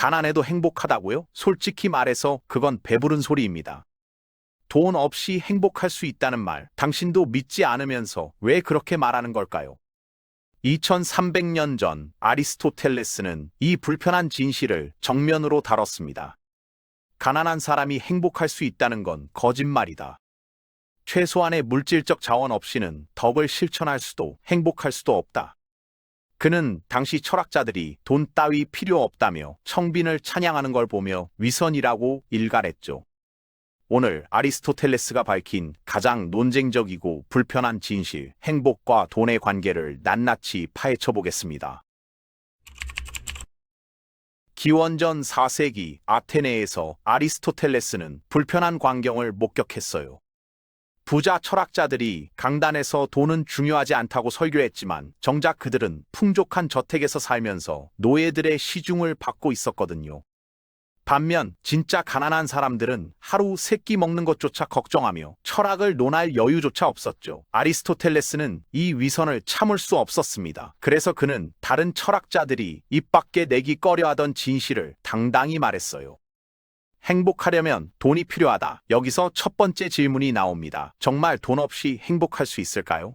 가난해도 행복하다고요? 솔직히 말해서 그건 배부른 소리입니다. 돈 없이 행복할 수 있다는 말, 당신도 믿지 않으면서 왜 그렇게 말하는 걸까요? 2300년 전 아리스토텔레스는 이 불편한 진실을 정면으로 다뤘습니다. 가난한 사람이 행복할 수 있다는 건 거짓말이다. 최소한의 물질적 자원 없이는 덕을 실천할 수도 행복할 수도 없다. 그는 당시 철학자들이 돈 따위 필요 없다며 청빈을 찬양하는 걸 보며 위선이라고 일갈했죠. 오늘 아리스토텔레스가 밝힌 가장 논쟁적이고 불편한 진실, 행복과 돈의 관계를 낱낱이 파헤쳐 보겠습니다. 기원전 4세기 아테네에서 아리스토텔레스는 불편한 광경을 목격했어요. 부자 철학자들이 강단에서 돈은 중요하지 않다고 설교했지만 정작 그들은 풍족한 저택에서 살면서 노예들의 시중을 받고 있었거든요. 반면 진짜 가난한 사람들은 하루 세 끼 먹는 것조차 걱정하며 철학을 논할 여유조차 없었죠. 아리스토텔레스는 이 위선을 참을 수 없었습니다. 그래서 그는 다른 철학자들이 입 밖에 내기 꺼려하던 진실을 당당히 말했어요. 행복하려면 돈이 필요하다. 여기서 첫 번째 질문이 나옵니다. 정말 돈 없이 행복할 수 있을까요?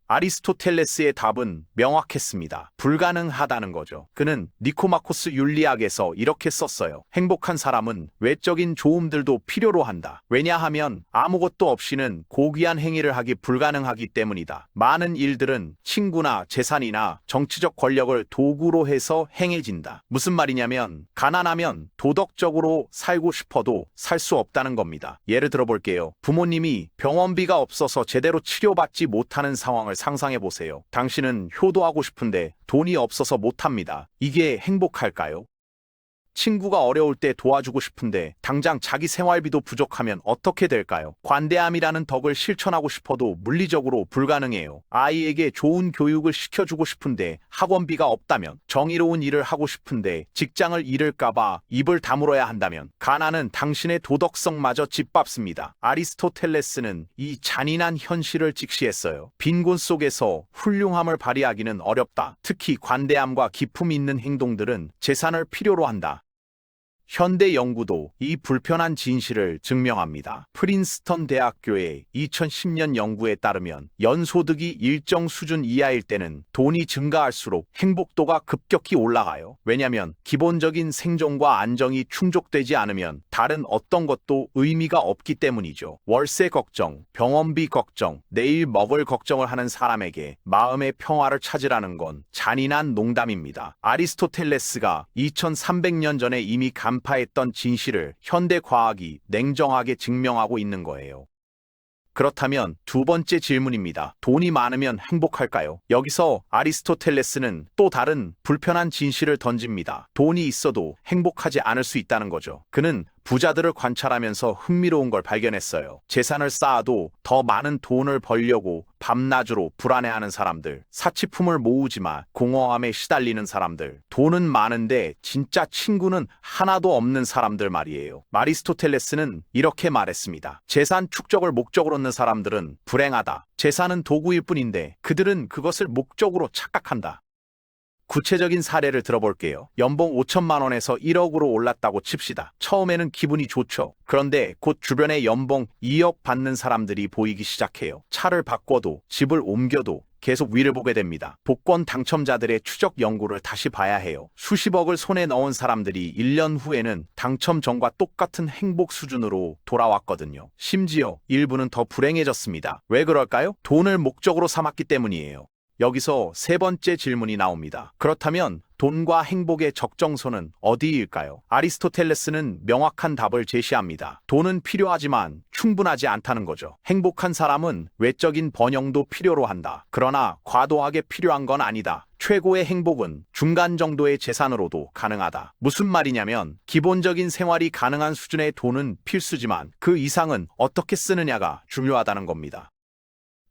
아리스토텔레스의 답은 명확했습니다. 불가능하다는 거죠. 그는 니코마코스 윤리학에서 이렇게 썼어요. 행복한 사람은 외적인 좋음들도 필요로 한다. 왜냐하면 아무것도 없이는 고귀한 행위를 하기 불가능하기 때문이다. 많은 일들은 친구나 재산이나 정치적 권력을 도구로 해서 행해진다. 무슨 말이냐면 가난하면 도덕적으로 살고 싶어도 살 수 없다는 겁니다. 예를 들어 볼게요. 부모님이 병원비가 없어서 제대로 치료받지 못하는 상황을 상상해 보세요. 당신은 효도하고 싶은데 돈이 없어서 못합니다. 이게 행복할까요? 친구가 어려울 때 도와주고 싶은데 당장 자기 생활비도 부족하면 어떻게 될까요? 관대함이라는 덕을 실천하고 싶어도 물리적으로 불가능해요. 아이에게 좋은 교육을 시켜주고 싶은데 학원비가 없다면, 정의로운 일을 하고 싶은데 직장을 잃을까봐 입을 다물어야 한다면 가난은 당신의 도덕성마저 짓밟습니다. 아리스토텔레스는 이 잔인한 현실을 직시했어요. 빈곤 속에서 훌륭함을 발휘하기는 어렵다. 특히 관대함과 기품 있는 행동들은 재산을 필요로 한다. 현대 연구도 이 불편한 진실을 증명합니다. 프린스턴 대학교의 2010년 연구에 따르면 연소득이 일정 수준 이하일 때는 돈이 증가할수록 행복도가 급격히 올라가요. 왜냐하면 기본적인 생존과 안정이 충족되지 않으면 다른 어떤 것도 의미가 없기 때문이죠. 월세 걱정, 병원비 걱정, 내일 먹을 걱정을 하는 사람에게 마음의 평화를 찾으라는 건 잔인한 농담입니다. 아리스토텔레스가 2300년 전에 이미 간파했던 진실을 현대 과학이 냉정하게 증명하고 있는 거예요. 그렇다면 두 번째 질문입니다. 돈이 많으면 행복할까요? 여기서 아리스토텔레스는 또 다른 불편한 진실을 던집니다. 돈이 있어도 행복하지 않을 수 있다는 거죠. 그는 부자들을 관찰하면서 흥미로운 걸 발견했어요. 재산을 쌓아도 더 많은 돈을 벌려고 밤낮으로 불안해하는 사람들, 사치품을 모으지만 공허함에 시달리는 사람들, 돈은 많은데 진짜 친구는 하나도 없는 사람들 말이에요. 아리스토텔레스는 이렇게 말했습니다. 재산 축적을 목적으로 넣는 사람들은 불행하다. 재산은 도구일 뿐인데 그들은 그것을 목적으로 착각한다. 구체적인 사례를 들어볼게요. 연봉 5천만 원에서 1억으로 올랐다고 칩시다. 처음에는 기분이 좋죠. 그런데 곧 주변에 연봉 2억 받는 사람들이 보이기 시작해요. 차를 바꿔도 집을 옮겨도 계속 위를 보게 됩니다. 복권 당첨자들의 추적 연구를 다시 봐야 해요. 수십억을 손에 넣은 사람들이 1년 후에는 당첨 전과 똑같은 행복 수준으로 돌아왔거든요. 심지어 일부는 더 불행해졌습니다. 왜 그럴까요? 돈을 목적으로 삼았기 때문이에요. 여기서 세 번째 질문이 나옵니다. 그렇다면 돈과 행복의 적정선은 어디일까요? 아리스토텔레스는 명확한 답을 제시합니다. 돈은 필요하지만 충분하지 않다는 거죠. 행복한 사람은 외적인 번영도 필요로 한다. 그러나 과도하게 필요한 건 아니다. 최고의 행복은 중간 정도의 재산으로도 가능하다. 무슨 말이냐면 기본적인 생활이 가능한 수준의 돈은 필수지만 그 이상은 어떻게 쓰느냐가 중요하다는 겁니다.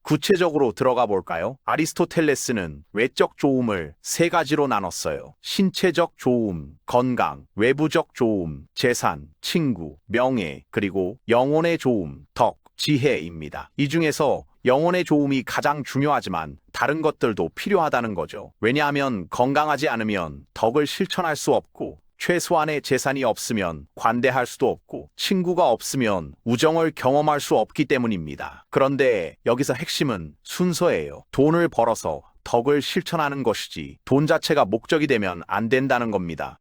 구체적으로 들어가 볼까요? 아리스토텔레스는 외적 좋음을 세 가지로 나눴어요. 신체적 좋음, 건강, 외부적 좋음, 재산, 친구, 명예, 그리고 영혼의 좋음, 덕, 지혜입니다. 이 중에서 영혼의 좋음이 가장 중요하지만 다른 것들도 필요하다는 거죠. 왜냐하면 건강하지 않으면 덕을 실천할 수 없고 최소한의 재산이 없으면 관대할 수도 없고 친구가 없으면 우정을 경험할 수 없기 때문입니다. 그런데 여기서 핵심은 순서예요. 돈을 벌어서 덕을 실천하는 것이지 돈 자체가 목적이 되면 안 된다는 겁니다.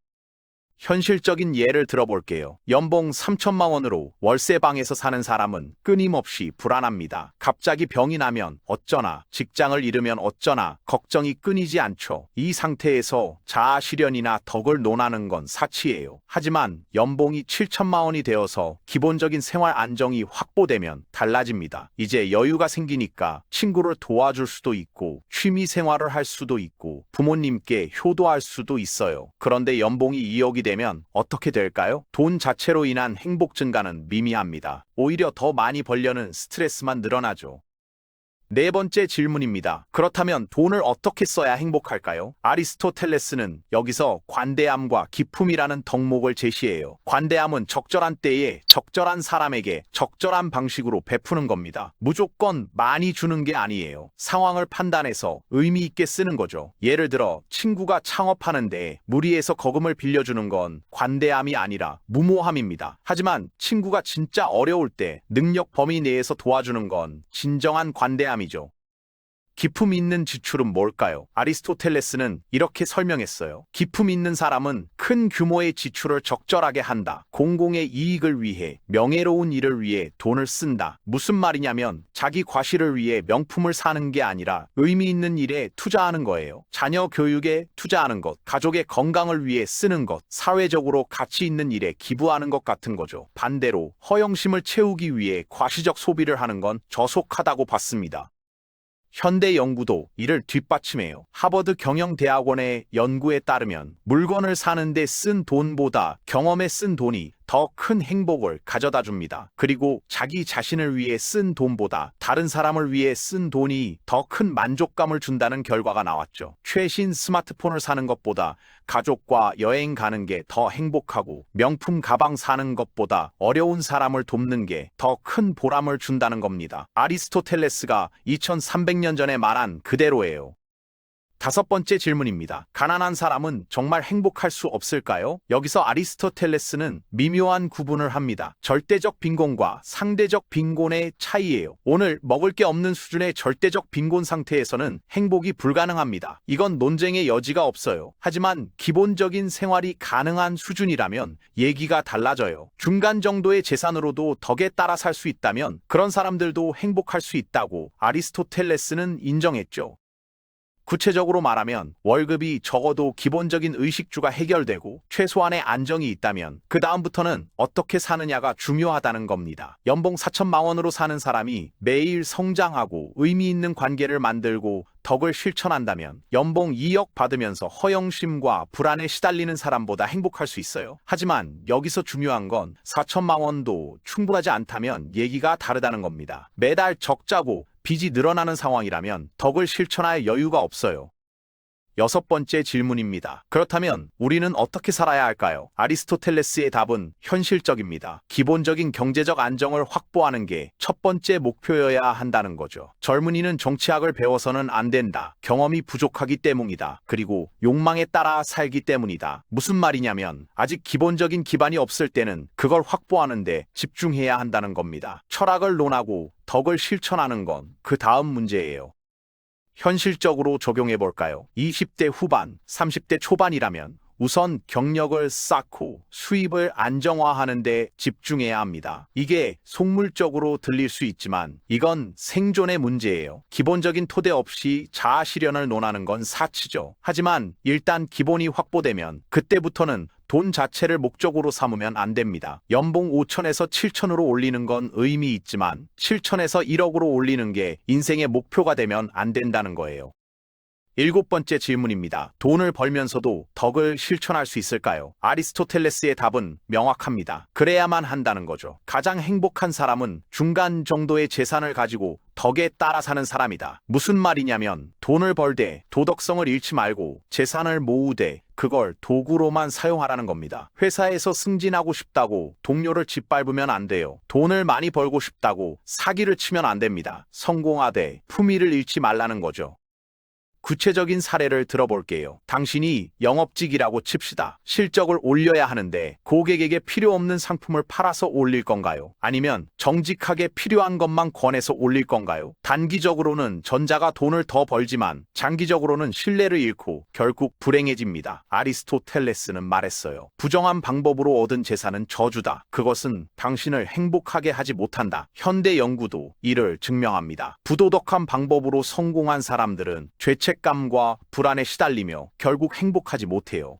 현실적인 예를 들어볼게요. 연봉 3천만 원으로 월세방에서 사는 사람은 끊임없이 불안합니다. 갑자기 병이 나면 어쩌나, 직장을 잃으면 어쩌나 걱정이 끊이지 않죠. 이 상태에서 자아실현이나 덕을 논하는 건 사치예요. 하지만 연봉이 7천만 원이 되어서 기본적인 생활 안정이 확보되면 달라집니다. 이제 여유가 생기니까 친구를 도와줄 수도 있고 취미 생활을 할 수도 있고 부모님께 효도할 수도 있어요. 그런데 연봉이 2억이 되면 어떻게 될까요? 돈 자체로 인한 행복 증가는 미미합니다. 오히려 더 많이 벌려는 스트레스만 늘어나죠. 네 번째 질문입니다. 그렇다면 돈을 어떻게 써야 행복할까요? 아리스토텔레스는 여기서 관대함과 기품이라는 덕목을 제시해요. 관대함은 적절한 때에 적절한 사람에게 적절한 방식으로 베푸는 겁니다. 무조건 많이 주는 게 아니에요. 상황을 판단해서 의미 있게 쓰는 거죠. 예를 들어 친구가 창업하는데 무리해서 거금을 빌려주는 건 관대함이 아니라 무모함입니다. 하지만 친구가 진짜 어려울 때 능력 범위 내에서 도와주는 건 진정한 관대함입니다. 기품 있는 지출은 뭘까요? 아리스토텔레스는 이렇게 설명했어요. 기품 있는 사람은 큰 규모의 지출을 적절하게 한다. 공공의 이익을 위해, 명예로운 일을 위해 돈을 쓴다. 무슨 말이냐면 자기 과시를 위해 명품을 사는 게 아니라 의미 있는 일에 투자하는 거예요. 자녀 교육에 투자하는 것, 가족의 건강을 위해 쓰는 것, 사회적으로 가치 있는 일에 기부하는 것 같은 거죠. 반대로 허영심을 채우기 위해 과시적 소비를 하는 건 저속하다고 봤습니다. 현대 연구도 이를 뒷받침해요. 하버드 경영대학원의 연구에 따르면 물건을 사는데 쓴 돈보다 경험에 쓴 돈이 더 큰 행복을 가져다 줍니다. 그리고 자기 자신을 위해 쓴 돈보다 다른 사람을 위해 쓴 돈이 더 큰 만족감을 준다는 결과가 나왔죠. 최신 스마트폰을 사는 것보다 가족과 여행 가는 게 더 행복하고 명품 가방 사는 것보다 어려운 사람을 돕는 게 더 큰 보람을 준다는 겁니다. 아리스토텔레스가 2300년 전에 말한 그대로예요. 다섯 번째 질문입니다. 가난한 사람은 정말 행복할 수 없을까요? 여기서 아리스토텔레스는 미묘한 구분을 합니다. 절대적 빈곤과 상대적 빈곤의 차이예요. 오늘 먹을 게 없는 수준의 절대적 빈곤 상태에서는 행복이 불가능합니다. 이건 논쟁의 여지가 없어요. 하지만 기본적인 생활이 가능한 수준이라면 얘기가 달라져요. 중간 정도의 재산으로도 덕에 따라 살 수 있다면 그런 사람들도 행복할 수 있다고 아리스토텔레스는 인정했죠. 구체적으로 말하면 월급이 적어도 기본적인 의식주가 해결되고 최소한의 안정이 있다면 그 다음부터는 어떻게 사느냐가 중요하다는 겁니다. 연봉 4천만 원으로 사는 사람이 매일 성장하고 의미 있는 관계를 만들고 덕을 실천한다면 연봉 2억 받으면서 허영심과 불안에 시달리는 사람보다 행복할 수 있어요. 하지만 여기서 중요한 건 4천만 원도 충분하지 않다면 얘기가 다르다는 겁니다. 매달 적자고 빚이 늘어나는 상황이라면 덕을 실천할 여유가 없어요. 여섯 번째 질문입니다. 그렇다면 우리는 어떻게 살아야 할까요? 아리스토텔레스의 답은 현실적입니다. 기본적인 경제적 안정을 확보하는 게 첫 번째 목표여야 한다는 거죠. 젊은이는 정치학을 배워서는 안 된다. 경험이 부족하기 때문이다. 그리고 욕망에 따라 살기 때문이다. 무슨 말이냐면 아직 기본적인 기반이 없을 때는 그걸 확보하는데 집중해야 한다는 겁니다. 철학을 논하고 덕을 실천하는 건 그 다음 문제예요. 현실적으로 적용해 볼까요? 20대 후반, 30대 초반이라면 우선 경력을 쌓고 수입을 안정화하는 데 집중해야 합니다. 이게 속물적으로 들릴 수 있지만 이건 생존의 문제예요. 기본적인 토대 없이 자아 실현을 논하는 건 사치죠. 하지만 일단 기본이 확보되면 그때부터는 돈 자체를 목적으로 삼으면 안 됩니다. 연봉 5천에서 7천으로 올리는 건 의미 있지만 7천에서 1억으로 올리는 게 인생의 목표가 되면 안 된다는 거예요. 일곱 번째 질문입니다. 돈을 벌면서도 덕을 실천할 수 있을까요? 아리스토텔레스의 답은 명확합니다. 그래야만 한다는 거죠. 가장 행복한 사람은 중간 정도의 재산을 가지고 덕에 따라 사는 사람이다. 무슨 말이냐면 돈을 벌되 도덕성을 잃지 말고 재산을 모으되 그걸 도구로만 사용하라는 겁니다. 회사에서 승진하고 싶다고 동료를 짓밟으면 안 돼요. 돈을 많이 벌고 싶다고 사기를 치면 안 됩니다. 성공하되 품위를 잃지 말라는 거죠. 구체적인 사례를 들어볼게요. 당신이 영업직이라고 칩시다. 실적을 올려야 하는데 고객에게 필요 없는 상품을 팔아서 올릴 건가요? 아니면 정직하게 필요한 것만 권해서 올릴 건가요? 단기적으로는 전자가 돈을 더 벌지만 장기적으로는 신뢰를 잃고 결국 불행해집니다. 아리스토텔레스는 말했어요. 부정한 방법으로 얻은 재산은 저주다. 그것은 당신을 행복하게 하지 못한다. 현대 연구도 이를 증명합니다. 부도덕한 방법으로 성공한 사람들은 죄책감과 불안에 시달리며 결국 행복하지 못해요.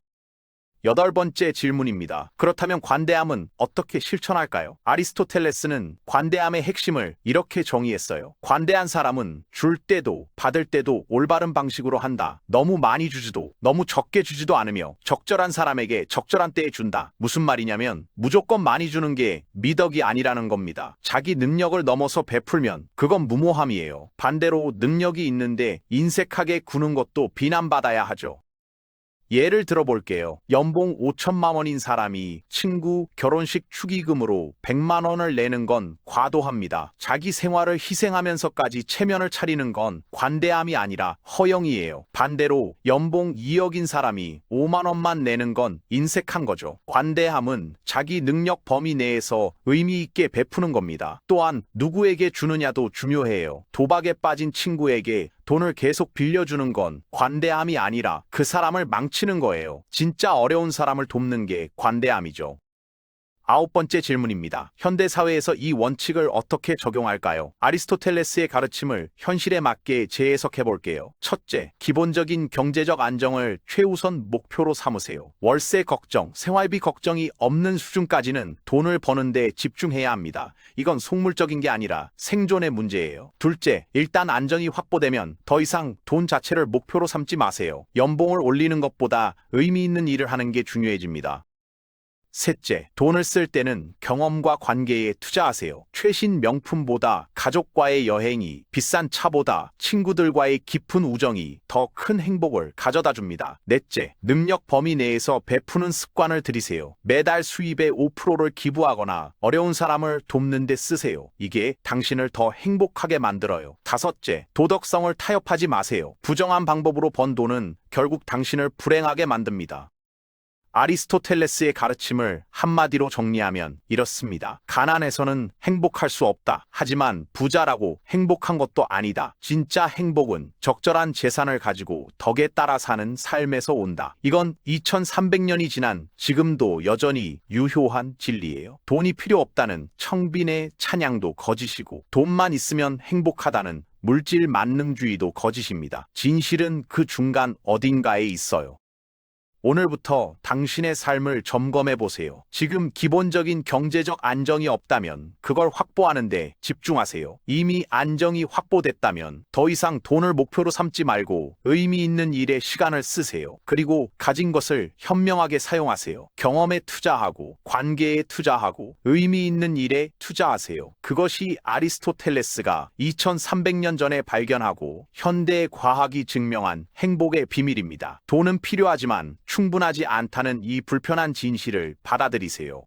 8번째 질문입니다. 그렇다면 관대함은 어떻게 실천할까요? 아리스토텔레스는 관대함의 핵심을 이렇게 정의했어요. 관대한 사람은 줄 때도 받을 때도 올바른 방식으로 한다. 너무 많이 주지도 너무 적게 주지도 않으며 적절한 사람에게 적절한 때에 준다. 무슨 말이냐면 무조건 많이 주는 게 미덕이 아니라는 겁니다. 자기 능력을 넘어서 베풀면 그건 무모함이에요. 반대로 능력이 있는데 인색하게 구는 것도 비난받아야 하죠. 예를 들어볼게요. 연봉 5천만 원인 사람이 친구 결혼식 축의금으로 100만 원을 내는 건 과도합니다. 자기 생활을 희생하면서까지 체면을 차리는 건 관대함이 아니라 허영이에요. 반대로 연봉 2억인 사람이 5만 원만 내는 건 인색한 거죠. 관대함은 자기 능력 범위 내에서 의미 있게 베푸는 겁니다. 또한 누구에게 주느냐도 중요해요. 도박에 빠진 친구에게 돈을 계속 빌려주는 건 관대함이 아니라 그 사람을 망치는 거예요. 진짜 어려운 사람을 돕는 게 관대함이죠. 9번째 질문입니다. 현대 사회에서 이 원칙을 어떻게 적용할까요? 아리스토텔레스의 가르침을 현실에 맞게 재해석해 볼게요. 첫째, 기본적인 경제적 안정을 최우선 목표로 삼으세요. 월세 걱정, 생활비 걱정이 없는 수준까지는 돈을 버는데 집중해야 합니다. 이건 속물적인 게 아니라 생존의 문제예요. 둘째, 일단 안정이 확보되면 더 이상 돈 자체를 목표로 삼지 마세요. 연봉을 올리는 것보다 의미 있는 일을 하는 게 중요해집니다. 셋째, 돈을 쓸 때는 경험과 관계에 투자하세요. 최신 명품보다 가족과의 여행이, 비싼 차보다 친구들과의 깊은 우정이 더 큰 행복을 가져다 줍니다. 넷째, 능력 범위 내에서 베푸는 습관을 들이세요. 매달 수입의 5%를 기부하거나 어려운 사람을 돕는 데 쓰세요. 이게 당신을 더 행복하게 만들어요. 다섯째, 도덕성을 타협하지 마세요. 부정한 방법으로 번 돈은 결국 당신을 불행하게 만듭니다. 아리스토텔레스의 가르침을 한마디로 정리하면 이렇습니다. 가난해서는 행복할 수 없다. 하지만 부자라고 행복한 것도 아니다. 진짜 행복은 적절한 재산을 가지고 덕에 따라 사는 삶에서 온다. 이건 2300년이 지난 지금도 여전히 유효한 진리예요. 돈이 필요 없다는 청빈의 찬양도 거짓이고 돈만 있으면 행복하다는 물질 만능주의도 거짓입니다. 진실은 그 중간 어딘가에 있어요. 오늘부터 당신의 삶을 점검해 보세요. 지금 기본적인 경제적 안정이 없다면 그걸 확보하는데 집중하세요. 이미 안정이 확보됐다면 더 이상 돈을 목표로 삼지 말고 의미 있는 일에 시간을 쓰세요. 그리고 가진 것을 현명하게 사용하세요. 경험에 투자하고 관계에 투자하고 의미 있는 일에 투자하세요. 그것이 아리스토텔레스가 2300년 전에 발견하고 현대 과학이 증명한 행복의 비밀입니다. 돈은 필요하지만 충분하지 않다는 이 불편한 진실을 받아들이세요.